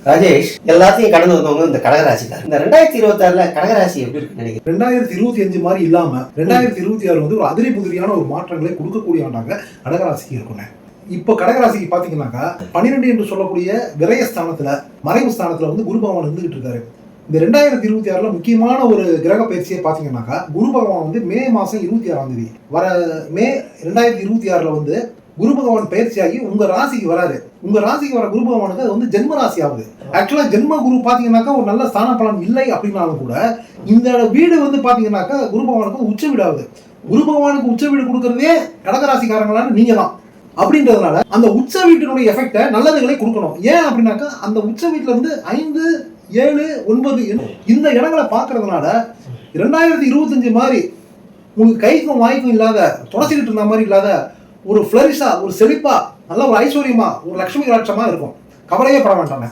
ராஜேஷ், எல்லாத்தையும் கடந்து வந்தவங்க இந்த கடகராசிக்கார். இந்த 2026ல கடகராசி எப்படி இருக்குன்னு நினைக்கிறேன்? 2025 மாதிரி இல்லாம 2026 வந்து ஒரு அதிரி புதிரியான ஒரு மாற்றங்களை கொடுக்கக்கூடிய ஆண்டாக கடகராசிக்கு இருக்குங்க. இப்போ கடகராசிக்கு பாத்தீங்கன்னாக்கா 12 என்று சொல்லக்கூடிய விரயஸ்தானத்துல மறைவு ஸ்தானத்துல வந்து குரு பகவான் இருந்துகிட்டு இருக்காரு. இந்த 2026ல முக்கியமான ஒரு கிரக பயிற்சியை பாத்தீங்கன்னாக்கா குரு பகவான் வந்து மே மாசம் 26ஆம் தேதி வர மே 2026ல வந்து குரு பகவான் பயிற்சியாகி உங்க ராசிக்கு வராரு. உங்க ராசிக்கு வர குரு பகவானுக்கு அது வந்து ஜென்ம ராசி ஆகுது. ஆக்சுவலா ஜென்ம குரு பாத்தீங்கன்னாக்கா ஒரு நல்ல ஸ்தான பலன் இல்லை அப்படின்னாலும் கூட இந்த வீடு வந்து பாத்தீங்கன்னாக்கா குரு பகவானுக்கு உச்ச வீடு ஆகுது. குரு பகவானுக்கு உச்ச வீடு கொடுக்கறதே கடகராசிக்காரங்களான நீங்க தான். அப்படின்றதுனால அந்த உச்ச வீட்டினுடைய எஃபெக்டை நல்லதுகளை கொடுக்கணும். ஏன் அப்படின்னாக்கா அந்த உச்ச வீட்டுல இருந்து 5, 7, 9 இந்த இடங்களை பாக்குறதுனால 2025 மாதிரி உங்களுக்கு கைக்கும் வாய்க்கும் இல்லாத தொடச்சிக்கிட்டு இருந்த மாதிரி இல்லாத ஒரு ஃபிளரிஷா, ஒரு செழிப்பா, நல்ல ஒரு ஐஸ்வர்யமா, ஒரு லட்சுமி கடாட்சமா இருக்கும். கவலையே பட வேண்டாங்க.